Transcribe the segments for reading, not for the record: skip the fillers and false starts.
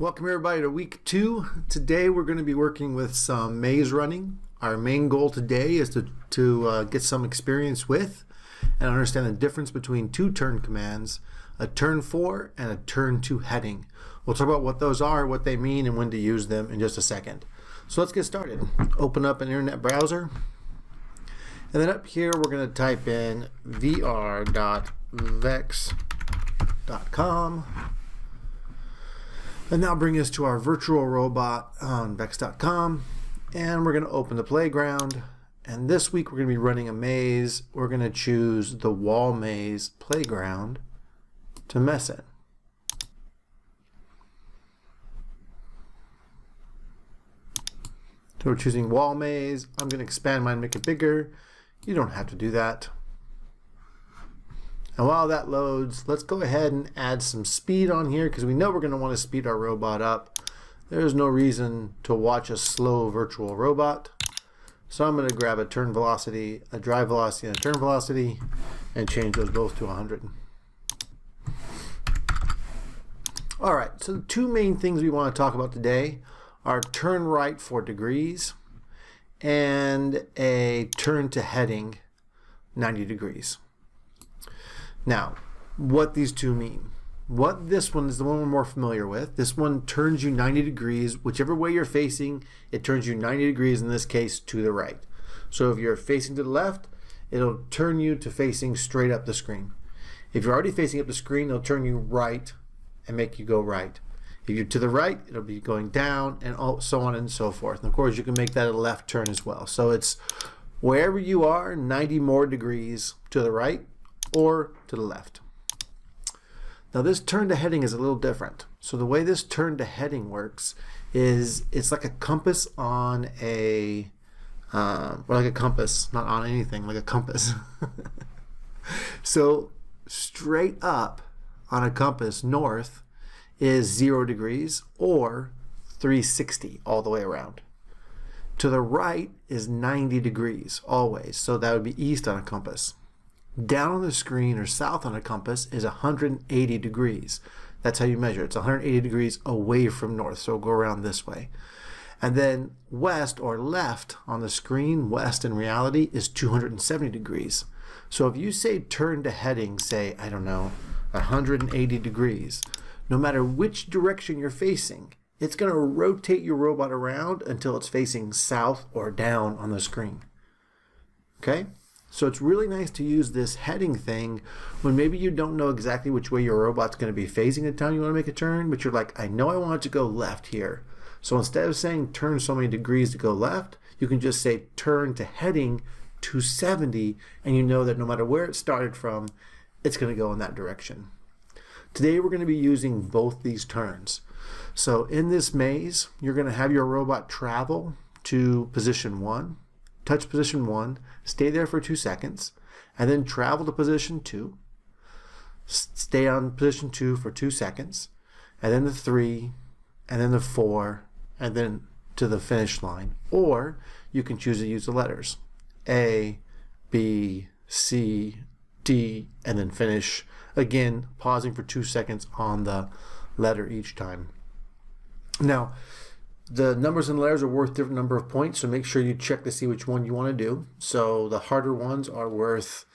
Welcome everybody to week 2. Today we're going to be working with some maze running. Our main goal today is to get some experience with and understand the difference between two turn commands, a turn 4 and a turn 2 heading. We'll talk about what those are, what they mean, and when to use them in just a second. So let's get started. Open up an internet browser. And then up here we're going to type in vr.vex.com. And now bring us to our virtual robot on vex.com. And we're going to open the playground. And this week we're going to be running a maze. We're going to choose the wall maze playground to mess in. So we're choosing wall maze. I'm going to expand mine, make it bigger. You don't have to do that. And while that loads, let's go ahead and add some speed on here because we know we're going to want to speed our robot up. There's no reason to watch a slow virtual robot. So I'm going to grab a turn velocity, a drive velocity, and a turn velocity, and change those both to 100. All right, so the two main things we want to talk about today are turn right 4 degrees and a turn to heading 90 degrees. Now, what these two mean. What this one is the one we're more familiar with. This one turns you 90 degrees. Whichever way you're facing, it turns you 90 degrees, in this case, to the right. So if you're facing to the left, it'll turn you to facing straight up the screen. If you're already facing up the screen, it'll turn you right and make you go right. If you're to the right, it'll be going down, and so on and so forth. And of course, you can make that a left turn as well. So it's wherever you are, 90 more degrees to the right or to the left. Now this turn to heading is a little different. So the way this turn to heading works is it's like a compass on a, or like a compass, not on anything, like a compass. So straight up on a compass north is 0 degrees or 360 all the way around. To the right is 90 degrees always. So that would be east on a compass. Down on the screen or south on a compass is 180 degrees. That's how you measure. It's 180 degrees away from north, so go around this way. And then west or left on the screen, west in reality, is 270 degrees. So if you say turn to heading, say, I don't know, 180 degrees, no matter which direction you're facing, it's going to rotate your robot around until it's facing south or down on the screen. Okay? So it's really nice to use this heading thing when maybe you don't know exactly which way your robot's going to be facing the time you want to make a turn, but you're like, I know I want it to go left here. So instead of saying turn so many degrees to go left, you can just say turn to heading 270, and you know that no matter where it started from, it's going to go in that direction. Today we're going to be using both these turns. So in this maze, you're going to have your robot travel to position 1. Touch position 1, stay there for 2 seconds, and then travel to position 2. Stay on position 2 for 2 seconds, and then the 3, and then the 4, and then to the finish line. Or you can choose to use the letters A, B, C, D, and then finish. Again, pausing for 2 seconds on the letter each time. Now, the numbers and letters are worth different number of points, so make sure you check to see which one you want to do. So the harder ones are worth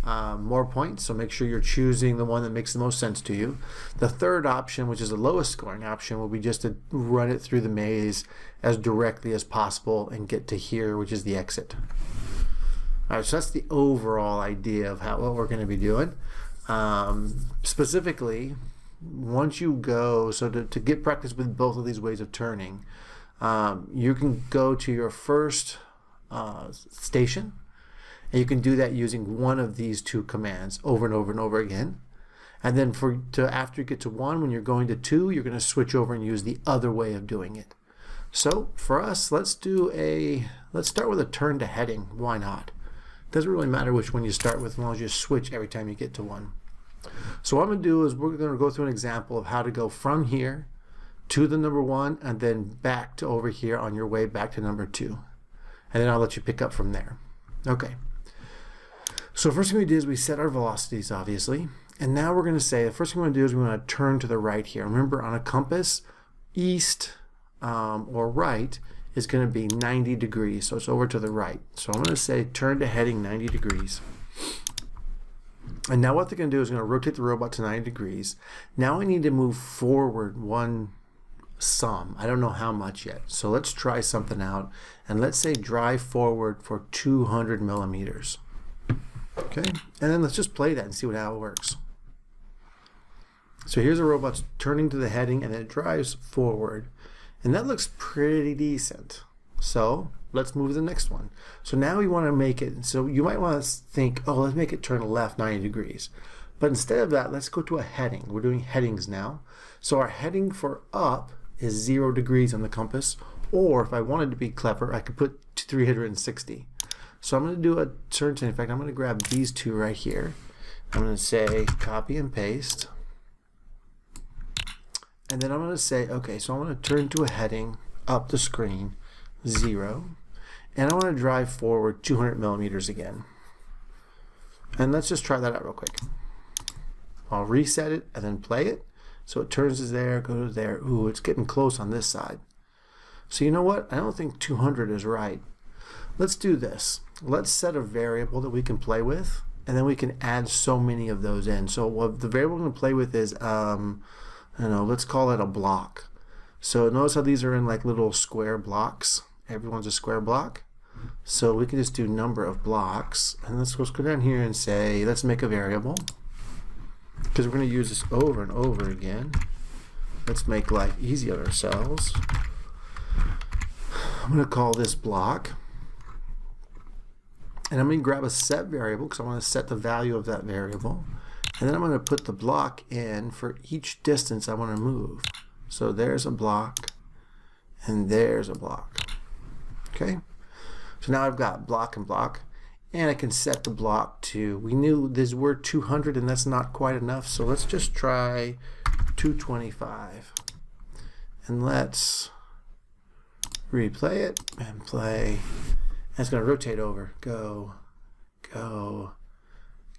more points, so make sure you're choosing the one that makes the most sense to you. The third option, which is the lowest scoring option, will be just to run it through the maze as directly as possible and get to here, which is the exit. All right, so that's the overall idea of what we're going to be doing. Specifically, once you go, so to get practice with both of these ways of turning, you can go to your first station, and you can do that using one of these two commands over and over and over again. And then after you get to 1, when you're going to 2, you're going to switch over and use the other way of doing it. So for us, let's start with a turn to heading. Why not? It doesn't really matter which one you start with as long as you switch every time you get to 1. So what I'm going to do is we're going to go through an example of how to go from here to the number 1 and then back to over here on your way back to number 2. And then I'll let you pick up from there. Okay. So first thing we do is we set our velocities, obviously. And now we're going to say the first thing we want to do is we want to turn to the right here. Remember, on a compass, east or right is going to be 90 degrees. So it's over to the right. So I'm going to say turn to heading 90 degrees. And now what they're going to do is going to rotate the robot to 90 degrees. Now I need to move forward one sum. I don't know how much yet. So let's try something out. And let's say drive forward for 200 millimeters. Okay. And then let's just play that and see how it works. So here's a robot turning to the heading and then it drives forward. And that looks pretty decent. So let's move to the next one. So now we want to make it, so you might want to think, oh, let's make it turn left 90 degrees. But instead of that, let's go to a heading. We're doing headings now. So our heading for up is 0 degrees on the compass. Or if I wanted to be clever, I could put 360. So I'm going to do a turn. In fact, I'm going to grab these two right here. I'm going to say copy and paste. And then I'm going to say, okay, so I'm going to turn to a heading up the screen, 0. And I want to drive forward 200 millimeters again. And let's just try that out real quick. I'll reset it and then play it. So it turns there, goes there. Ooh, it's getting close on this side. So you know what? I don't think 200 is right. Let's do this. Let's set a variable that we can play with, and then we can add so many of those in. So what the variable we're going to play with is, I don't know, let's call it a block. So notice how these are in like little square blocks. Everyone's a square block. So we can just do number of blocks. And let's go down here and say, let's make a variable. Because we're going to use this over and over again. Let's make life easy on ourselves. I'm going to call this block. And I'm going to grab a set variable because I want to set the value of that variable. And then I'm going to put the block in for each distance I want to move. So there's a block, and there's a block. Okay? So now I've got block and block, and I can set the block to, we knew this word 200, and that's not quite enough, so let's just try 225. And let's replay it, and play. And it's going to rotate over. Go, go,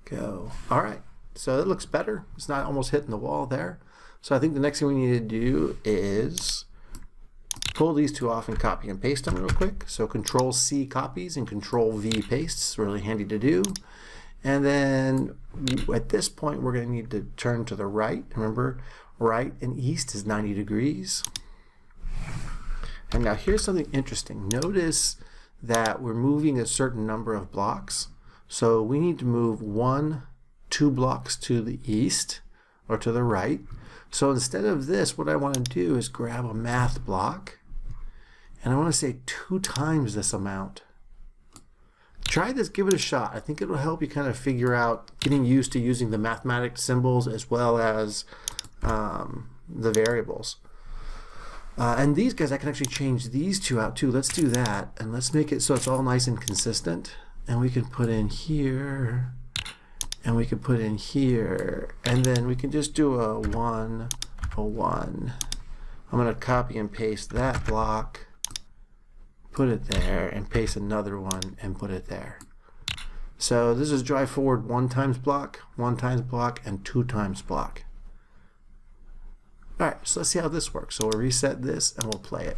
go. All right. So it looks better. It's not almost hitting the wall there. So I think the next thing we need to do is pull these two off and copy and paste them real quick. So Control-C copies and Control-V pastes. Really handy to do. And then at this point, we're going to need to turn to the right. Remember, right and east is 90 degrees. And now here's something interesting. Notice that we're moving a certain number of blocks. So we need to move 2 blocks to the east or to the right. So instead of this, what I want to do is grab a math block and I want to say 2 times this amount. Try this, give it a shot. I think it'll help you kind of figure out getting used to using the mathematic symbols as well as the variables. And these guys, I can actually change these two out too. Let's do that, and let's make it so it's all nice and consistent. And we can put in here, and we can put in here, and then we can just do a 1, a 1. I'm going to copy and paste that block, put it there, and paste another one and put it there. So this is drive forward 1 times block, 1 times block, and 2 times block. All right, so let's see how this works. So we'll reset this and we'll play it.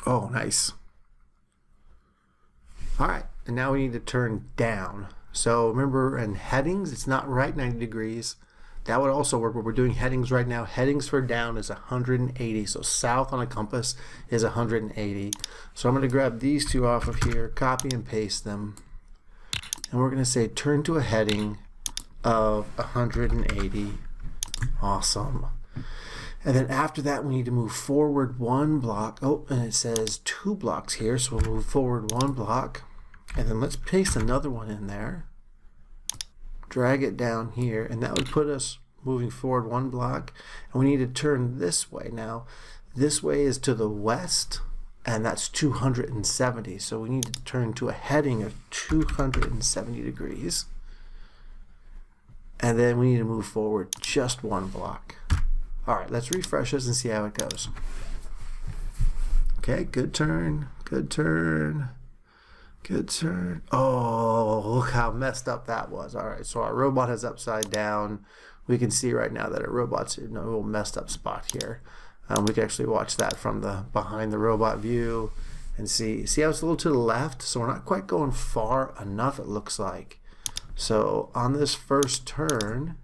Oh, nice. All right, and now we need to turn down. So remember in headings, it's not right 90 degrees. That would also work, but we're doing headings right now. Headings for down is 180. So south on a compass is 180. So I'm going to grab these two off of here, copy and paste them. And we're going to say turn to a heading of 180. Awesome. And then after that, we need to move forward 1 block. Oh, and it says 2 blocks here, so we'll move forward 1 block. And then let's paste another one in there. Drag it down here, and that would put us moving forward 1 block. And we need to turn this way. Now, this way is to the west, and that's 270. So we need to turn to a heading of 270 degrees. And then we need to move forward just 1 block. All right, let's refresh this and see how it goes. Okay, good turn, good turn, good turn. Oh, look how messed up that was. All right, so our robot is upside down. we can see right now that our robot's in a little messed up spot here. We can actually watch that from the behind the robot view and see how it's a little to the left, so we're not quite going far enough, it looks like. So on this first turn,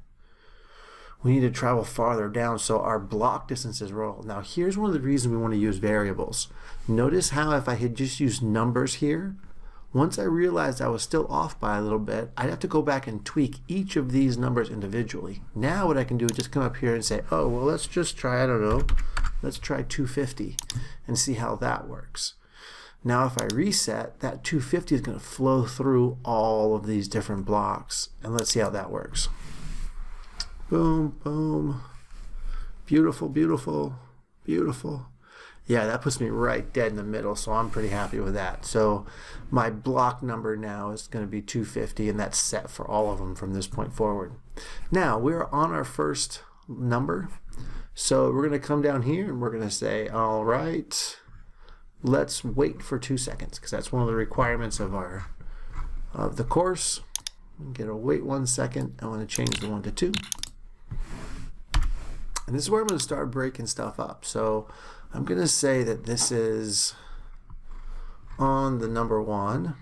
we need to travel farther down, so our block distances roll. Now here's one of the reasons we want to use variables. Notice how if I had just used numbers here, once I realized I was still off by a little bit, I'd have to go back and tweak each of these numbers individually. Now what I can do is just come up here and say, oh, well, let's just try, I don't know, let's try 250 and see how that works. Now if I reset, that 250 is going to flow through all of these different blocks. And let's see how that works. Boom, boom. Beautiful, beautiful, beautiful. Yeah, that puts me right dead in the middle, so I'm pretty happy with that. So my block number now is going to be 250, and that's set for all of them from this point forward. Now, we're on our first number, so we're going to come down here, and we're going to say, all right, let's wait for 2 seconds, because that's one of the requirements of the course. I'm going to wait 1 second. I want to change the 1 to 2. And this is where I'm going to start breaking stuff up. So I'm going to say that this is on the number 1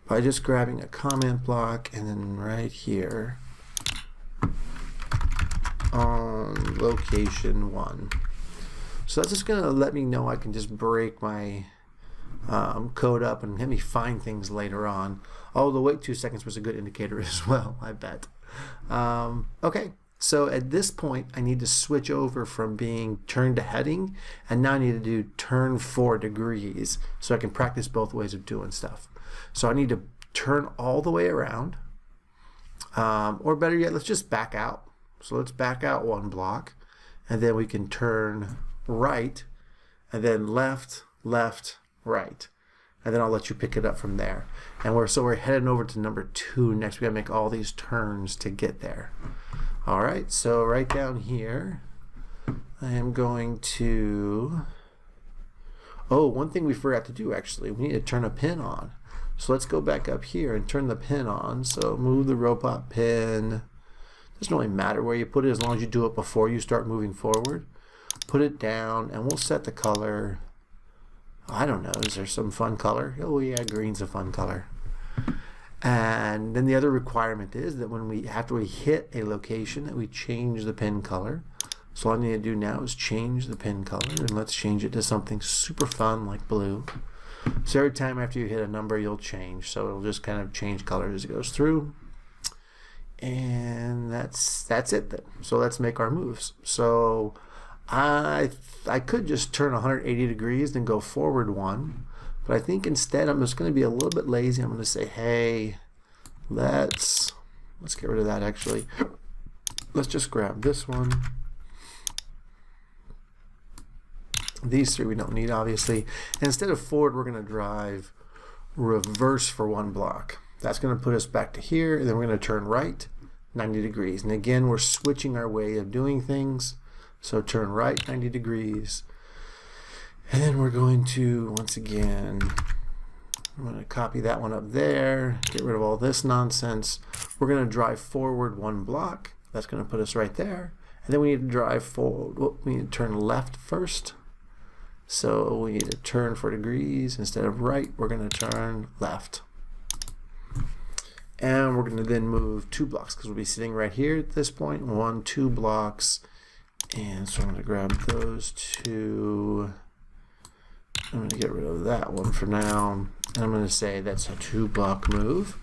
by just grabbing a comment block and then right here on location 1. So that's just going to let me know I can just break my code up and let me find things later on. Although the wait 2 seconds was a good indicator as well, I bet. Okay, so at this point I need to switch over from being turn to heading, and now I need to do turn 4 degrees so I can practice both ways of doing stuff. So I need to turn all the way around, or better yet, let's just back out. So let's back out 1 block, and then we can turn right, and then left, left, right. And then I'll let you pick it up from there. And we're heading over to number 2 next. We gotta make all these turns to get there. All right, so right down here, I am going to, oh, one thing we forgot to do actually, we need to turn a pin on. So let's go back up here and turn the pin on. So move the robot pin. Doesn't really matter where you put it as long as you do it before you start moving forward. Put it down, and we'll set the color. I don't know, is there some fun color? Oh yeah, green's a fun color. And then the other requirement is that after we hit a location, that we change the pin color. So all I need to do now is change the pin color, and let's change it to something super fun like blue. So every time after you hit a number, you'll change. So it'll just kind of change colors as it goes through. And that's it then. So let's make our moves. So I could just turn 180 degrees and go forward 1, but I think instead I'm just going to be a little bit lazy. I'm going to say, hey, let's get rid of that actually. Let's just grab this one. These 3 we don't need obviously. And instead of forward, we're going to drive reverse for 1 block. That's going to put us back to here, and then we're going to turn right 90 degrees. And again, we're switching our way of doing things. So turn right 90 degrees, and then we're going to, once again, I'm going to copy that one up there, get rid of all this nonsense. We're going to drive forward 1 block. That's going to put us right there. And then we need to drive forward. Well, we need to turn left first. So we need to turn 4 degrees. Instead of right, we're going to turn left. And we're going to then move 2 blocks because we'll be sitting right here at this point. 1, 2 blocks. And so I'm going to grab those 2. I'm going to get rid of that one for now. And I'm going to say that's a 2-block move.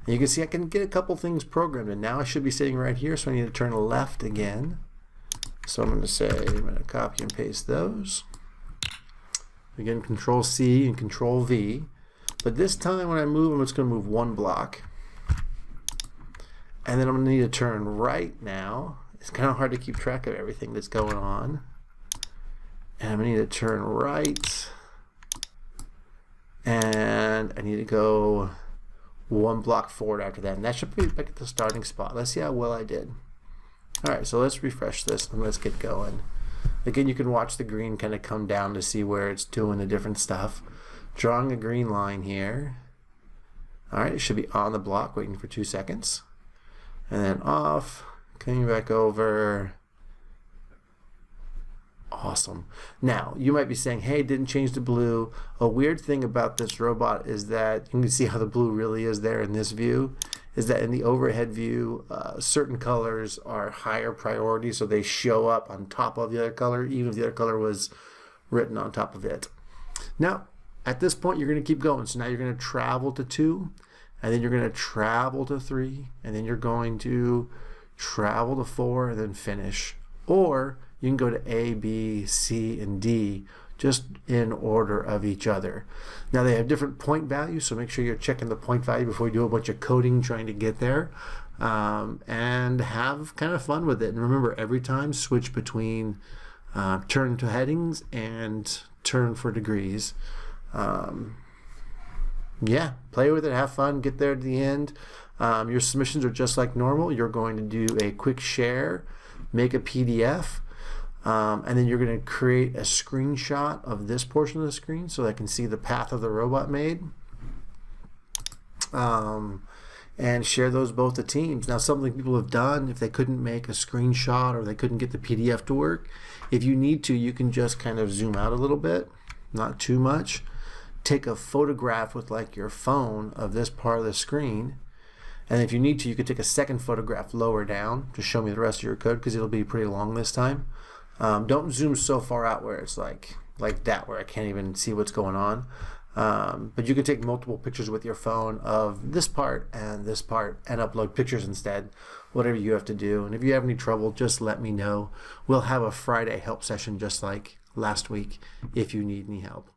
And you can see I can get a couple things programmed. And now I should be sitting right here, so I need to turn left again. So I'm going to say, I'm going to copy and paste those. Again, Control C and Control V. But this time when I move, I'm just going to move 1 block. And then I'm going to need to turn right now. It's kind of hard to keep track of everything that's going on. And I'm going to need to turn right. And I need to go 1 block forward after that. And that should be back at the starting spot. Let's see how well I did. Alright, so let's refresh this and let's get going. Again, you can watch the green kind of come down to see where it's doing the different stuff. Drawing a green line here. Alright, it should be on the block, waiting for 2 seconds. and then off, coming back over. Awesome. Now, you might be saying, hey, it didn't change the blue. A weird thing about this robot is that you can see how the blue really is there in this view, is that in the overhead view, certain colors are higher priority, so they show up on top of the other color, even if the other color was written on top of it. Now, at this point, you're going to keep going. So now you're going to travel to 2, and then you're going to travel to 3, and then you're going to travel to 4, and then finish. Or you can go to A, B, C, and D, just in order of each other. Now they have different point values, so make sure you're checking the point value before you do a bunch of coding trying to get there. And have kind of fun with it. And remember, every time switch between turn to headings and turn for degrees. Yeah, play with it, have fun, get there to the end. Your submissions are just like normal. You're going to do a quick share, make a PDF, and then you're going to create a screenshot of this portion of the screen so I can see the path of the robot made, and share those both to teams. Now, something people have done, if they couldn't make a screenshot or they couldn't get the PDF to work, if you need to, you can just kind of zoom out a little bit, not too much, take a photograph with like your phone of this part of the screen, and if you need to, you could take a second photograph lower down to show me the rest of your code, because it'll be pretty long this time. Don't zoom so far out where it's like that, where I can't even see what's going on. But you can take multiple pictures with your phone of this part and upload pictures instead, whatever you have to do. And if you have any trouble, just let me know. We'll have a Friday help session just like last week if you need any help.